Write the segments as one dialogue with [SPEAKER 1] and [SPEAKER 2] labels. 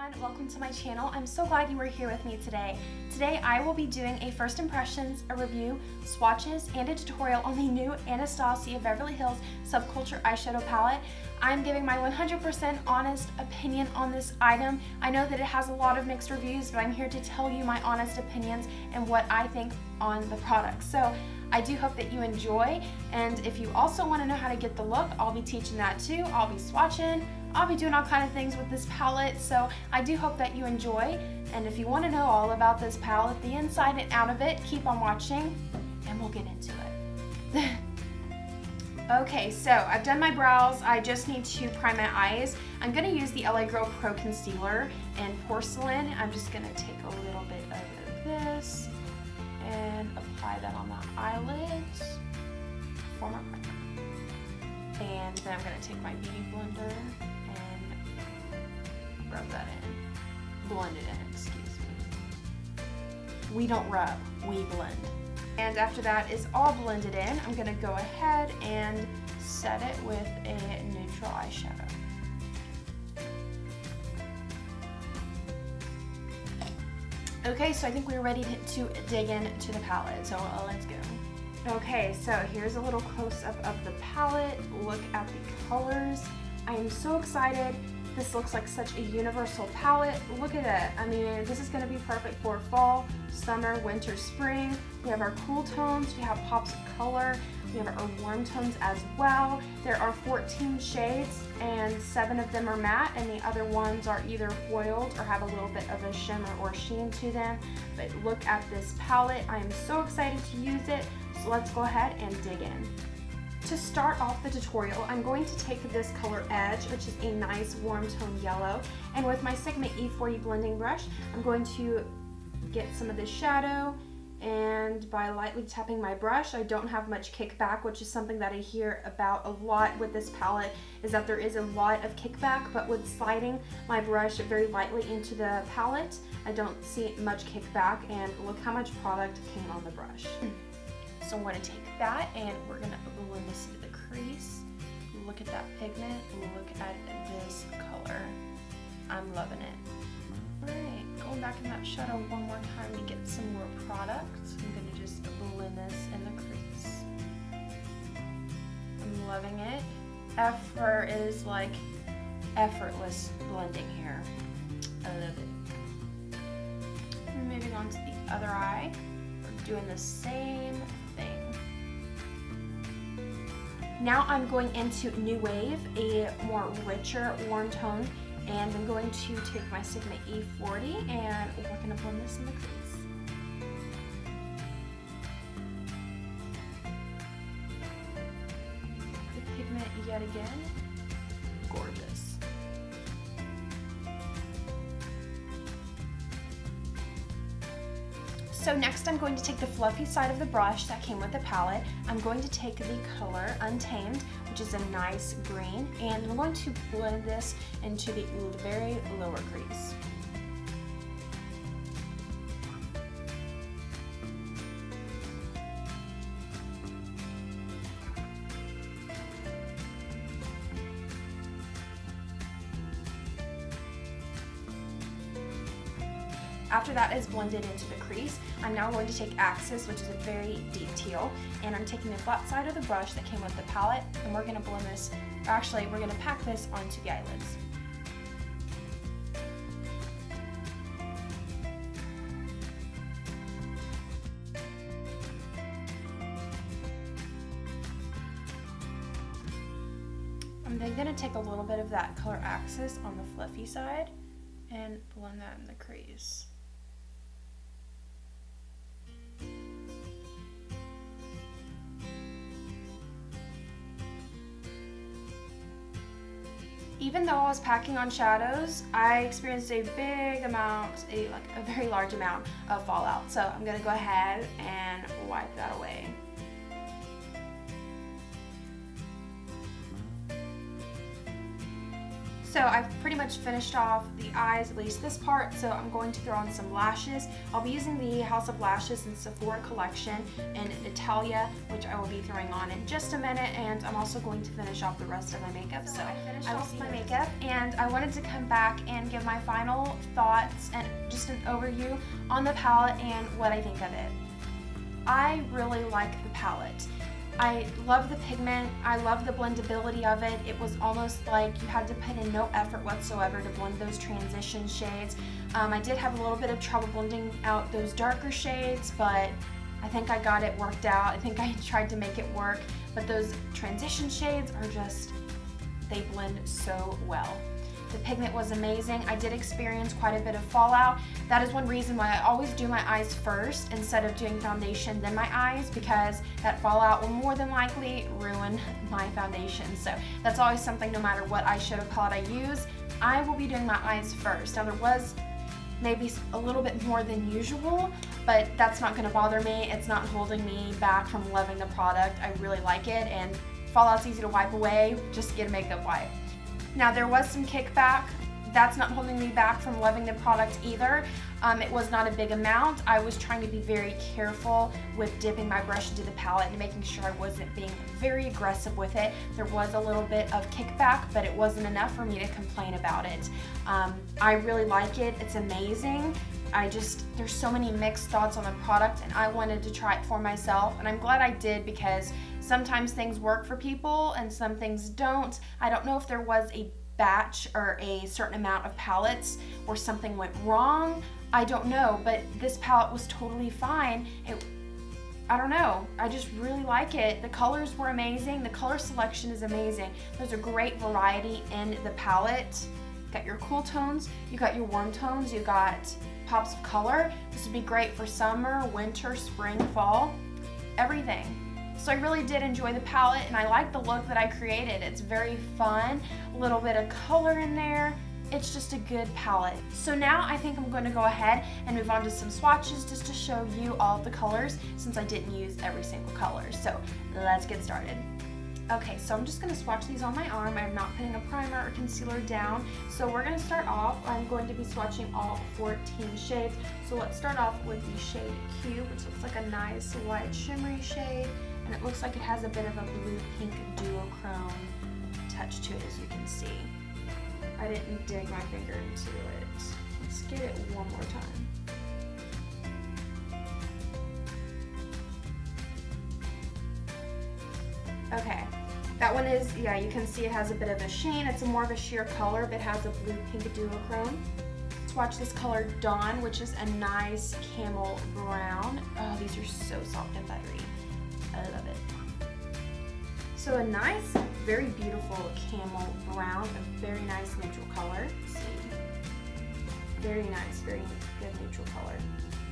[SPEAKER 1] everyone, welcome to my channel. I'm so glad you were here with me today. Today I will be doing a first impressions, a review, swatches, and a tutorial on the new Anastasia Beverly Hills Subculture eyeshadow palette. I'm giving my 100% honest opinion on this item. I know that it has a lot of mixed reviews, but I'm here to tell you my honest opinions and what I think on the product. So I do hope that you enjoy, and if you also want to know how to get the look, I'll be teaching that too. I'll be swatching, I'll be doing all kinds of things with this palette, so I do hope that you enjoy. And if you want to know all about this palette, the inside and out of it, keep on watching and we'll get into it. Okay, so I've done my brows. I just need to prime my eyes. I'm going to use the LA Girl Pro Concealer in Porcelain. I'm just going to take a little bit of this and apply that on the eyelids for my primer. And then I'm going to take my beauty blender and rub that in. Blend it in, excuse me. We don't rub, we blend. And after that is all blended in, I'm going to go ahead and set it with a neutral eyeshadow. Okay, so I think we're ready to dig into the palette, so let's go. Okay, so here's a little close-up of the palette. Look at the colors. I am so excited. This looks like such a universal palette. Look at it. I mean, this is going to be perfect for fall, summer, winter, spring. We have our cool tones. We have pops of color. We have our warm tones as well. There are 14 shades and 7 of them are matte, and the other ones are either foiled or have a little bit of a shimmer or sheen to them. But look at this palette. I am so excited to use it. So let's go ahead and dig in. To start off the tutorial, I'm going to take this color Edge, which is a nice warm tone yellow, and with my Sigma E40 blending brush, I'm going to get some of this shadow, and by lightly tapping my brush, I don't have much kickback, which is something that I hear about a lot with this palette, is that there is a lot of kickback, but with sliding my brush very lightly into the palette, I don't see much kickback, and look how much product came on the brush. So I'm going to take that and we're going to blend this into the crease. Look at that pigment. Look at this color. I'm loving it. Alright, going back in that shadow one more time to get some more product. I'm going to just blend this in the crease. I'm loving it. Effort is like effortless blending here. I love it. Moving on to the other eye. We're doing the same thing. Now I'm going into New Wave, a more richer warm tone, and I'm going to take my Sigma E40 and we're going to blend this in the crease. The pigment yet again, gorgeous. So next I'm going to take the fluffy side of the brush that came with the palette. I'm going to take the color Untamed, which is a nice green, and I'm going to blend this into the very lower crease. After that is blended into the crease, I'm now going to take Axis, which is a very deep teal, and I'm taking the flat side of the brush that came with the palette, and we're going to blend this, or actually we're going to pack this onto the eyelids. I'm then going to take a little bit of that color Axis on the fluffy side and blend that in the crease. Even though I was packing on shadows, I experienced a big amount, a very large amount of fallout. So I'm going to go ahead and wipe that away. So I've pretty much finished off the eyes, at least this part, so I'm going to throw on some lashes. I'll be using the House of Lashes and Sephora collection in Italia, which I will be throwing on in just a minute, and I'm also going to finish off the rest of my makeup. So I finished off my makeup, and I wanted to come back and give my final thoughts and just an overview on the palette and what I think of it. I really like the palette. I love the pigment, I love the blendability of it. It was almost like you had to put in no effort whatsoever to blend those transition shades. I did have a little bit of trouble blending out those darker shades, but I think I got it worked out. I think I tried to make it work, but those transition shades are just, they blend so well. The pigment was amazing. I did experience quite a bit of fallout. That is one reason why I always do my eyes first instead of doing foundation then my eyes, because that fallout will more than likely ruin my foundation. So that's always something, no matter what eyeshadow palette I use, I will be doing my eyes first. Now there was maybe a little bit more than usual, but that's not gonna bother me. It's not holding me back from loving the product. I really like it, and fallout's easy to wipe away. Just get a makeup wipe. Now there was some kickback. That's not holding me back from loving the product either. It was not a big amount. I was trying to be very careful with dipping my brush into the palette and making sure I wasn't being very aggressive with it. There was a little bit of kickback, but it wasn't enough for me to complain about it. I really like it. It's amazing. There's so many mixed thoughts on the product, and I wanted to try it for myself, and I'm glad I did, because sometimes things work for people and some things don't. I don't know if there was a batch or a certain amount of palettes where something went wrong. I don't know, but this palette was totally fine. I don't know, I just really like it. The colors were amazing. The color selection is amazing. There's a great variety in the palette. You got your cool tones, you got your warm tones, you got pops of color. This would be great for summer, winter, spring, fall, everything. So I really did enjoy the palette, and I like the look that I created. It's very fun, a little bit of color in there. It's just a good palette. So now I think I'm going to go ahead and move on to some swatches just to show you all of the colors, since I didn't use every single color. So let's get started. Okay, so I'm just going to swatch these on my arm. I'm not putting a primer or concealer down. So we're going to start off. I'm going to be swatching all 14 shades. So let's start off with the shade Q, which looks like a nice light shimmery shade. And it looks like it has a bit of a blue-pink duochrome touch to it, as you can see. I didn't dig my finger into it. Let's get it one more time. Okay, that one is, yeah, you can see it has a bit of a sheen. It's more of a sheer color, but it has a blue-pink duochrome. Swatch this color Dawn, which is a nice camel brown. Oh, these are so soft and buttery. I love it. So a nice, very beautiful camel brown, a very nice neutral color. Let's see. Very nice, very good neutral color.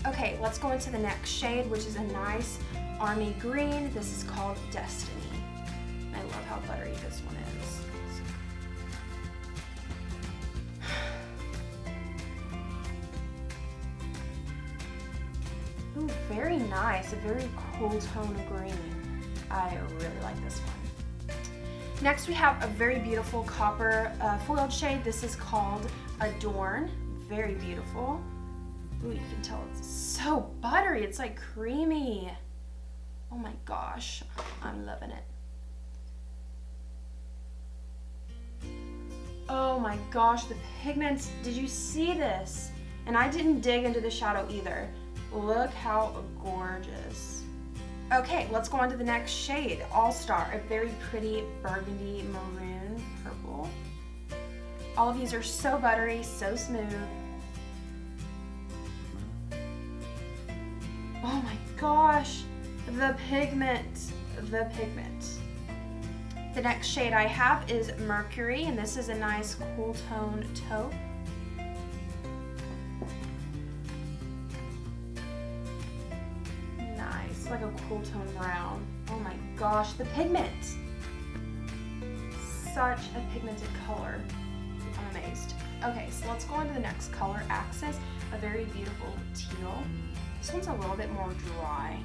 [SPEAKER 1] Okay, let's go into the next shade, which is a nice army green. This is called Destiny. I love how buttery this one is. Ooh, very nice, a very cool tone of green. I really like this one. Next we have a very beautiful copper foiled shade. This is called Adorn. Very beautiful. Ooh, you can tell it's so buttery. It's like creamy. Oh my gosh, I'm loving it. Oh my gosh, the pigments, did you see this? And I didn't dig into the shadow either. Look how gorgeous. Okay, let's go on to the next shade, All Star, a very pretty burgundy maroon purple. All of these are so buttery, so smooth. Oh my gosh, the pigment, the pigment. The next shade I have is Mercury, and this is a nice cool tone taupe. Nice, like a cool tone brown. Oh my gosh, the pigment. Such a pigmented color. I'm amazed. Okay, so let's go on to the next color, Axis, a very beautiful teal. This one's a little bit more dry.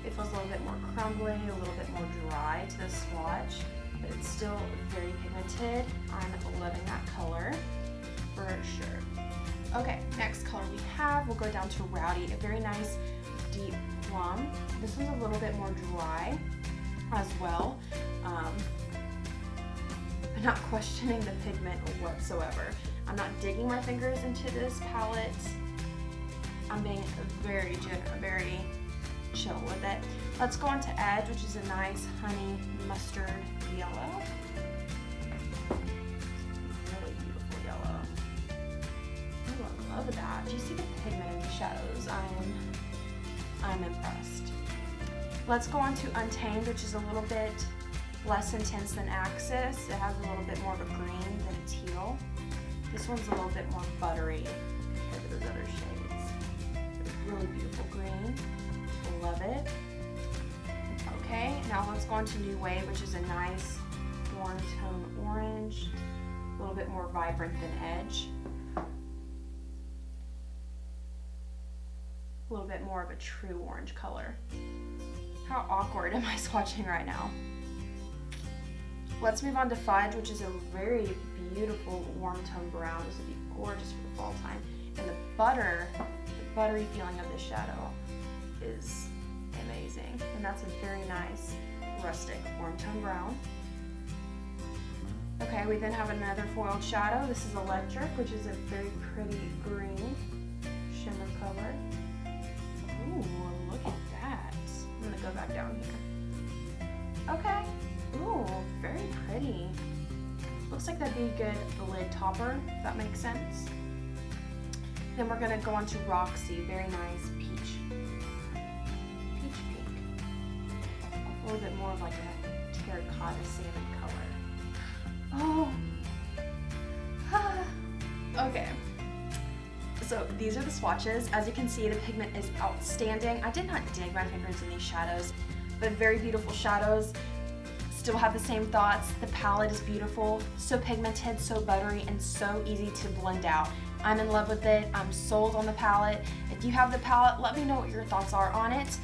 [SPEAKER 1] It feels a little bit more crumbly, a little bit more dry to the swatch. but it's still very pigmented. I'm loving that color for sure. Okay, next color we have, we'll go down to Rowdy, a very nice deep plum. This one's a little bit more dry as well. I'm not questioning the pigment whatsoever. I'm not digging my fingers into this palette. I'm being very chill with it. Let's go on to Edge, which is a nice honey mustard yellow. Really beautiful yellow. Ooh, I love that. Do you see the pigment in the shadows? I'm impressed. Let's go on to Untamed, which is a little bit less intense than Axis. It has a little bit more of a green than a teal. This one's a little bit more buttery compared to those other shades. Really beautiful green. Love it. Okay, now let's go on to New Wave, which is a nice warm tone orange. A little bit more vibrant than Edge. A little bit more of a true orange color. How awkward am I swatching right now? Let's move on to Fudge, which is a very beautiful warm tone brown. This would be gorgeous for the fall time. And the buttery feeling of the shadow is amazing. And that's a very nice rustic warm tone brown. Okay, we then have another foiled shadow. This is Electric, which is a very pretty green shimmer color. Ooh, look at that. I'm gonna go back down here. Okay. Ooh, very pretty. Looks like that'd be a good lid topper, if that makes sense. Then we're gonna go on to Roxy, very nice peach pink. A little bit more of like a terracotta salmon color. Oh, okay. So these are the swatches. As you can see, the pigment is outstanding. I did not dig my fingers in these shadows, but very beautiful shadows. Still have the same thoughts. The palette is beautiful, so pigmented, so buttery, and so easy to blend out. I'm in love with it. I'm sold on the palette. If you have the palette, let me know what your thoughts are on it.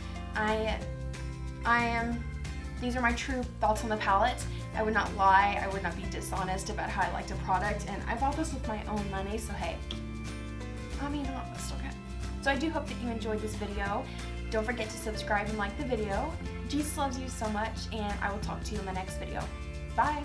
[SPEAKER 1] These are my true thoughts on the palette. I would not lie. I would not be dishonest about how I liked a product, and I bought this with my own money, so hey, I mean, it's okay. So I do hope that you enjoyed this video. Don't forget to subscribe and like the video. Jesus loves you so much, and I will talk to you in my next video. Bye!